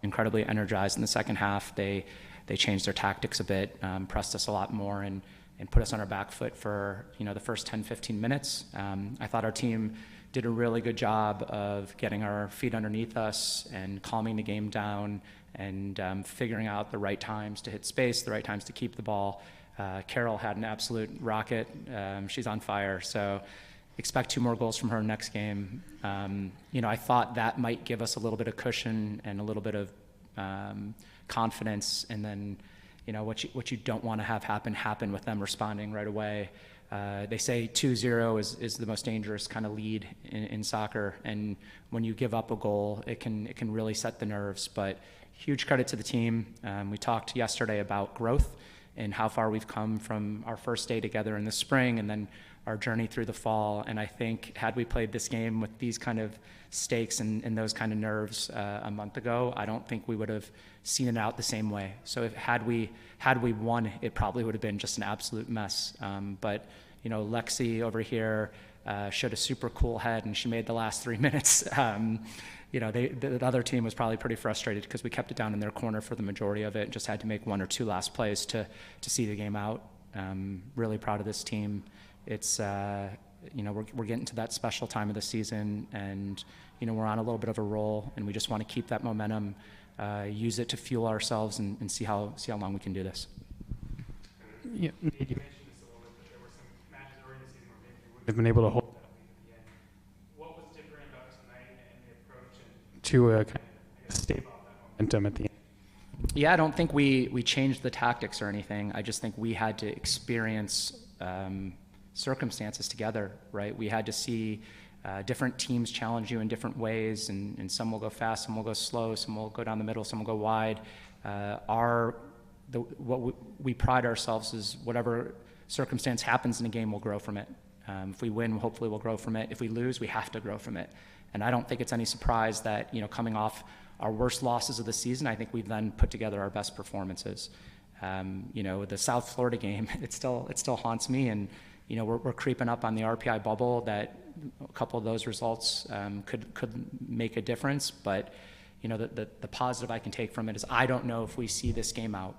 incredibly energized in the second half. They changed their tactics a bit, pressed us a lot more, and put us on our back foot for the first 10, 15 minutes. I thought our team did a really good job of getting our feet underneath us and calming the game down and figuring out the right times to hit space, the right times to keep the ball. Carol had an absolute rocket. She's on fire, so expect 2 more goals from her next game. I thought that might give us a little bit of cushion and a little bit of confidence, and then what you don't want to have happen with them responding right away. They say 2-0 is the most dangerous kind of lead in soccer, and when you give up a goal, it can really set the nerves. But huge credit to the team. We talked yesterday about growth and how far we've come from our first day together in the spring and then our journey through the fall. And I think had we played this game with these kind of stakes and those kind of nerves a month ago, I don't think we would have seen it out the same way. So had we won, it probably would have been just an absolute mess. But Lexi over here showed a super cool head, and she made the last 3 minutes. The other team was probably pretty frustrated because we kept it down in their corner for the majority of it and just had to make 1 or 2 last plays to see the game out. Really proud of this team. It's we're getting to that special time of the season, and we're on a little bit of a roll, and we just want to keep that momentum, use it to fuel ourselves, and see how long we can do this. Yeah, you mentioned this a little bit, but there were some matches early in the season where maybe we wouldn't have been able to hold that lead at the end. What was different about tonight and the approach to kind of stave off that momentum at the end? Yeah, I don't think we changed the tactics or anything. I just think we had to experience circumstances together, right? We had to see different teams challenge you in different ways, and some will go fast, some will go slow, some will go down the middle, some will go wide. What we pride ourselves is whatever circumstance happens in a game, we'll grow from it. If we win, hopefully we'll grow from it. If we lose, we have to grow from it. And I don't think it's any surprise that coming off our worst losses of the season, I think we've then put together our best performances. The South Florida game, it still haunts me, and we're creeping up on the RPI bubble. That a couple of those results could make a difference, but the positive I can take from it is I don't know if we see this game out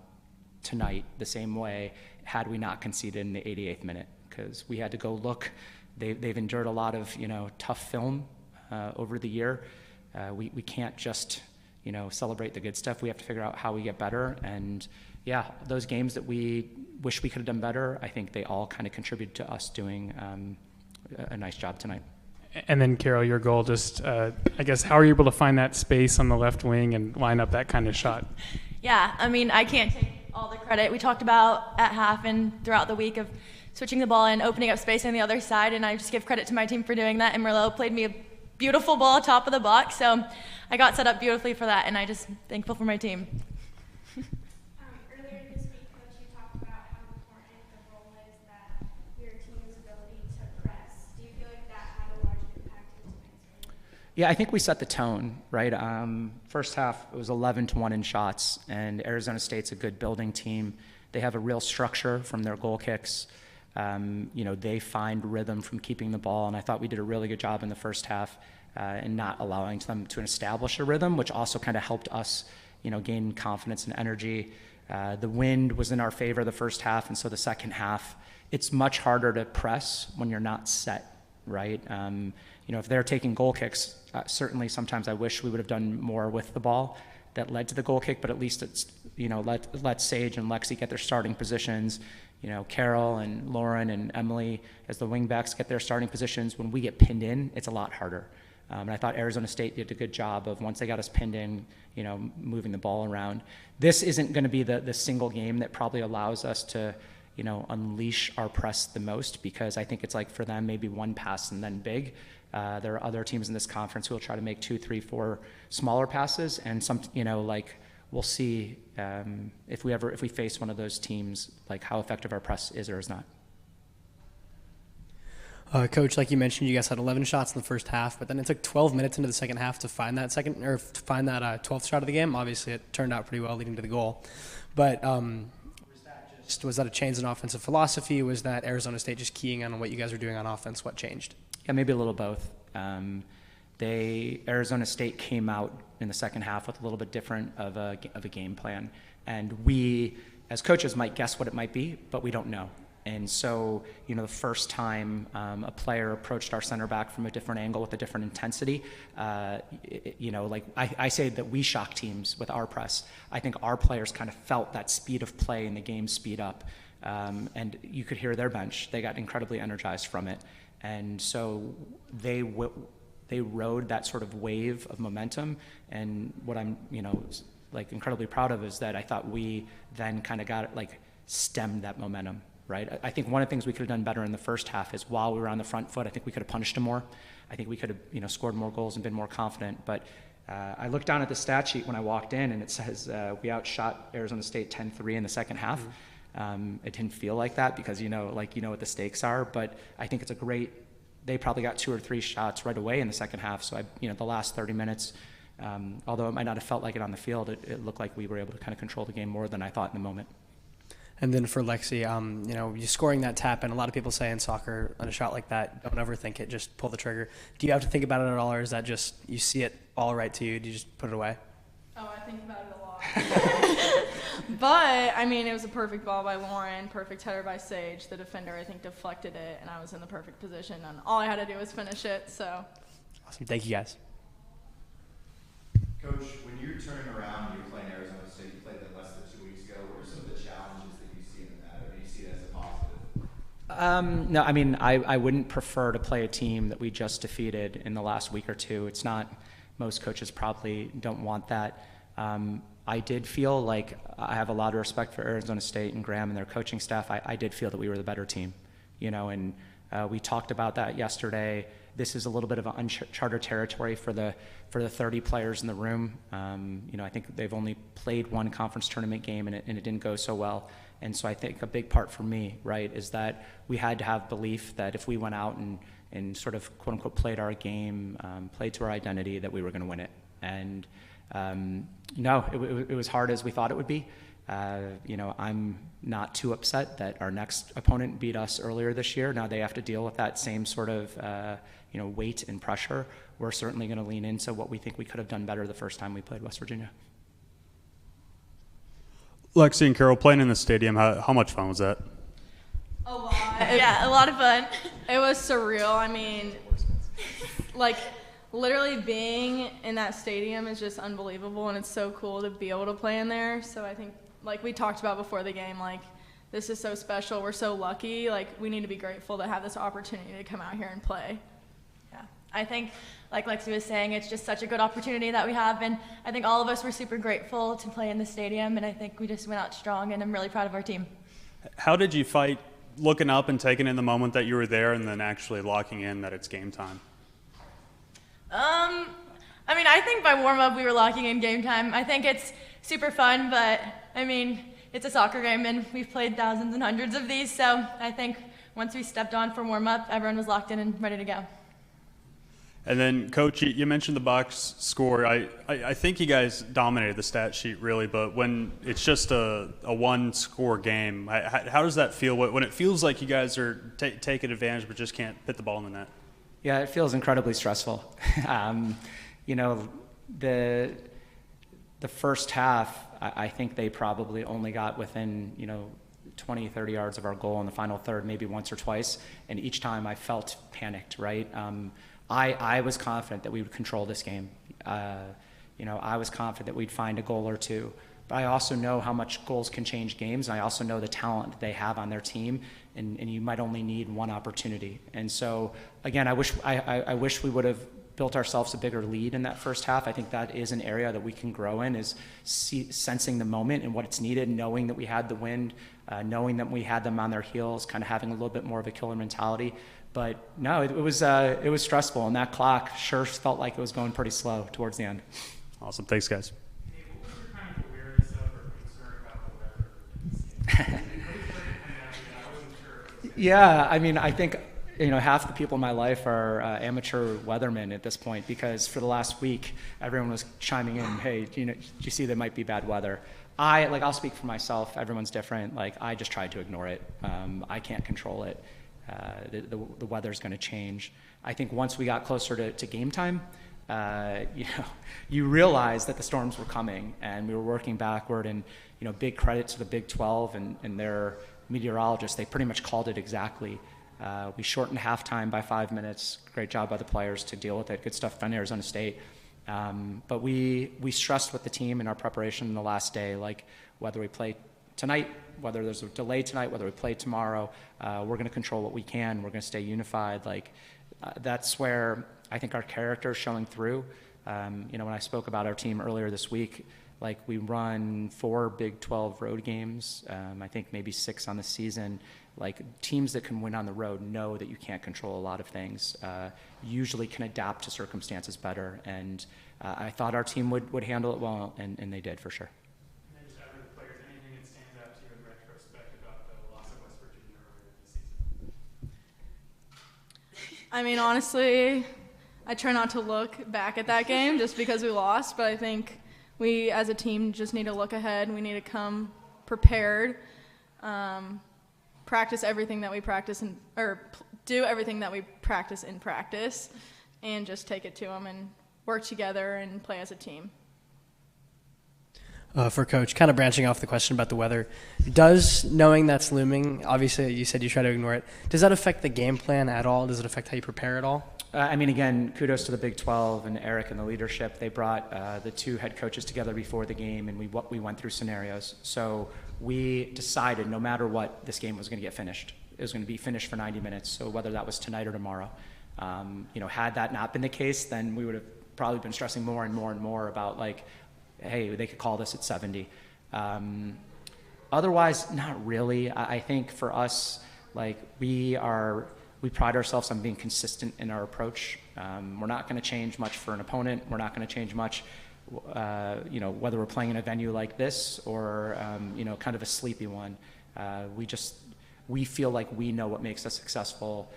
tonight the same way had we not conceded in the 88th minute, because we had to go look. They've endured a lot of tough film over the year. We can't just celebrate the good stuff. We have to figure out how we get better. And yeah, those games that we wish we could have done better, I think they all kind of contributed to us doing a nice job tonight. And then, Carol, your goal, just I guess, how are you able to find that space on the left wing and line up that kind of shot? Yeah, I mean, I can't take all the credit. We talked about at half and throughout the week of switching the ball and opening up space on the other side, and I just give credit to my team for doing that. And Merlot played me a beautiful ball top of the box, so I got set up beautifully for that, and I just thankful for my team. Earlier this week, Coach, you talked about how important the role is that your team's ability to press. Do you feel like that had a large impact in tonight's game? Yeah, I think we set the tone, right? First half, it was 11-1 in shots, and Arizona State's a good building team. They have a real structure from their goal kicks. They find rhythm from keeping the ball, and I thought we did a really good job in the first half in not allowing them to establish a rhythm, which also kind of helped us, gain confidence and energy. The wind was in our favor the first half, and so the second half, it's much harder to press when you're not set, right? If they're taking goal kicks, certainly sometimes I wish we would have done more with the ball that led to the goal kick, but at least it's, let Sage and Lexi get their starting positions. Carol and Lauren and Emily as the wingbacks get their starting positions. When we get pinned in, it's a lot harder. And I thought Arizona State did a good job of, once they got us pinned in, moving the ball around. This isn't going to be the single game that probably allows us to, unleash our press the most, because I think it's like for them maybe one pass and then big. There are other teams in this conference who will try to make 2, 3, 4 smaller passes, and some, we'll see if we face one of those teams, like how effective our press is or is not. Coach, like you mentioned, you guys had 11 shots in the first half, but then it took 12 minutes into the second half to find that 12th shot of the game. Obviously, it turned out pretty well, leading to the goal. But was that a change in offensive philosophy? Was that Arizona State just keying on what you guys were doing on offense? What changed? Yeah, maybe a little both. Arizona State came out in the second half with a little bit different of a game plan. And we, as coaches, might guess what it might be, but we don't know. And so, the first time a player approached our center back from a different angle with a different intensity, I say that we shock teams with our press. I think our players kind of felt that speed of play and the game speed up. And you could hear their bench. They got incredibly energized from it. And so they rode that sort of wave of momentum. And what I'm, incredibly proud of is that I thought we then kind of got it, stemmed that momentum. Right. I think one of the things we could have done better in the first half is while we were on the front foot, I think we could have punished them more. I think we could have, scored more goals and been more confident. But I looked down at the stat sheet when I walked in, and it says we outshot Arizona State 10-3 in the second half. It didn't feel like that because what the stakes are. But I think it's they probably got 2 or 3 shots right away in the second half. So the last 30 minutes, although it might not have felt like it on the field, it looked like we were able to kind of control the game more than I thought in the moment. And then for Lexi, you scoring that tap, and a lot of people say in soccer, on a shot like that, don't overthink it, just pull the trigger. Do you have to think about it at all, or is that just you see it all right to you, do you just put it away? Oh, I think about it a lot. But, it was a perfect ball by Lauren, perfect header by Sage. The defender, I think, deflected it, and I was in the perfect position, and all I had to do was finish it, so. Awesome. Thank you, guys. Coach, when you're turning around and you're playing Arizona State, you played that less than 2 weeks ago. What are some of the challenges that you see in that, or do you see it as a positive? No, I wouldn't prefer to play a team that we just defeated in the last week or two. It's not, most coaches probably don't want that. I did feel like I have a lot of respect for Arizona State and Graham and their coaching staff. I did feel that we were the better team, and we talked about that yesterday. This is a little bit of uncharted territory for the 30 players in the room. I think they've only played one conference tournament game and it didn't go so well. And so I think a big part for me, right, is that we had to have belief that if we went out and sort of quote unquote played our game, played to our identity, that we were going to win it. And no, it was hard as we thought it would be. I'm not too upset that our next opponent beat us earlier this year. Now they have to deal with that same sort of, weight and pressure. We're certainly going to lean into what we think we could have done better the first time we played West Virginia. Lexi and Carol, playing in the stadium, how much fun was that? A lot. Yeah, a lot of fun. It was surreal. Literally being in that stadium is just unbelievable, and it's so cool to be able to play in there. So I think, like we talked about before the game, this is so special. We're so lucky. We need to be grateful to have this opportunity to come out here and play. Yeah, I think, like Lexi was saying, it's just such a good opportunity that we have, and I think all of us were super grateful to play in the stadium, and I think we just went out strong, and I'm really proud of our team. How did you fight looking up and taking in the moment that you were there and then actually locking in that it's game time? I think by warm-up we were locking in game time. I think it's super fun, but, it's a soccer game, and we've played thousands and hundreds of these, so I think once we stepped on for warm-up, everyone was locked in and ready to go. And then, Coach, you mentioned the box score. I think you guys dominated the stat sheet, really, but when it's just a one-score game, how does that feel? When it feels like you guys are taking advantage but just can't hit the ball in the net? Yeah, it feels incredibly stressful. The first half, I think they probably only got within, 20, 30 yards of our goal in the final third, maybe once or twice. And each time I felt panicked, right? I was confident that we would control this game. I was confident that we'd find a goal or two. But I also know how much goals can change games. And I also know the talent that they have on their team. And you might only need one opportunity. And so, again, I wish we would have built ourselves a bigger lead in that first half. I think that is an area that we can grow in, is sensing the moment and what it's needed, knowing that we had the wind, knowing that we had them on their heels, kind of having a little bit more of a killer mentality. But no, it was stressful, and that clock sure felt like it was going pretty slow towards the end. Awesome. Thanks, guys. Hey, what was your kind of awareness of or concern about the weather? Yeah, I think half the people in my life are amateur weathermen at this point, because for the last week everyone was chiming in, hey, do you see there might be bad weather? I'll speak for myself. Everyone's different. I just tried to ignore it. I can't control it. the weather's going to change. I think once we got closer to game time, you realize that the storms were coming, and we were working backward. And big credit to the Big 12 and their meteorologists. They pretty much called it exactly. We shortened halftime by 5 minutes. Great job by the players to deal with it. Good stuff done Arizona State. But we stressed with the team in our preparation in the last day, like whether we play tonight, whether there's a delay tonight, whether we play tomorrow, we're going to control what we can. We're going to stay unified. That's where I think our character is showing through. When I spoke about our team earlier this week, we run 4 Big 12 road games, I think maybe 6 on the season. Teams that can win on the road know that you can't control a lot of things, usually can adapt to circumstances better. And I thought our team would handle it well, and they did for sure. And then just out of the players, anything that stands out to you in retrospect about the loss of West Virginia earlier this season? I mean, honestly, I try not to look back at that game just because we lost, but I think we as a team just need to look ahead. We need to come prepared, practice everything that we practice do everything that we practice in practice, and just take it to them and work together and play as a team. For Coach, kind of branching off the question about the weather, does knowing that's looming, obviously you said you try to ignore it, does that affect the game plan at all? Does it affect how you prepare at all? Again, kudos to the Big 12 and Eric and the leadership. They brought the 2 head coaches together before the game, and we went through scenarios. So we decided no matter what, this game was going to get finished. It was going to be finished for 90 minutes, so whether that was tonight or tomorrow. Had that not been the case, then we would have probably been stressing more and more and more about hey, they could call this at 70. Otherwise, not really. I think for us, we pride ourselves on being consistent in our approach. We're not going to change much for an opponent. We're not going to change much, whether we're playing in a venue like this or, kind of a sleepy one. We feel like we know what makes us successful.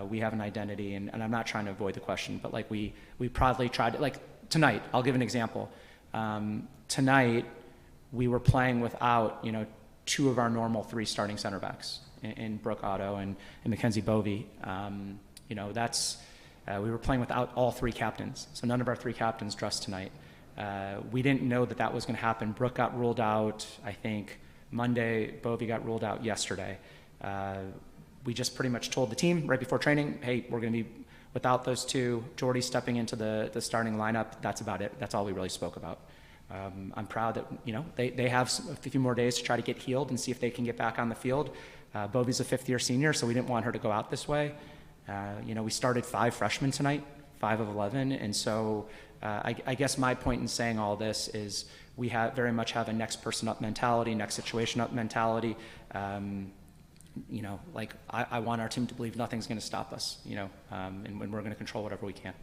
We have an identity, and I'm not trying to avoid the question, but we proudly tried to, tonight, I'll give an example. Tonight, we were playing without, 2 of our normal 3 starting center backs in Brooke Otto and Mackenzie Bovey. We were playing without all 3 captains, so none of our 3 captains dressed tonight. We didn't know that was going to happen. Brooke got ruled out, I think, Monday. Bovey got ruled out yesterday. We just pretty much told the team right before training, hey, we're going to be without those 2. Jordy stepping into the starting lineup, that's about it. That's all we really spoke about. I'm proud that, they have a few more days to try to get healed and see if they can get back on the field. Bovey's a 5th-year senior, so we didn't want her to go out this way. We started 5 freshmen tonight, 5 of 11, and so I guess my point in saying all this is we very much have a next person up mentality, next situation up mentality. I want our team to believe nothing's going to stop us, and we're going to control whatever we can.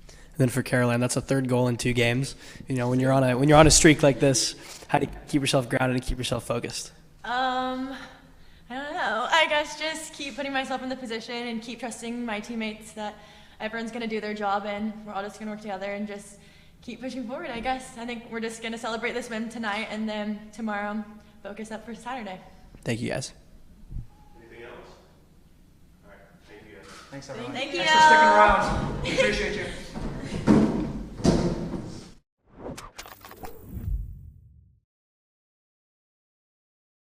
And then for Caroline, that's a 3rd goal in 2 games. When you're on a streak like this, how do you keep yourself grounded and keep yourself focused? I don't know. I guess just keep putting myself in the position and keep trusting my teammates that everyone's going to do their job, and we're all just going to work together and just keep pushing forward, I guess. I think we're just going to celebrate this win tonight, and then tomorrow focus up for Saturday. Thank you, guys. Anything else? All right. Thank you, guys. Thanks, everyone. Thank you. Thanks for sticking around. Appreciate you.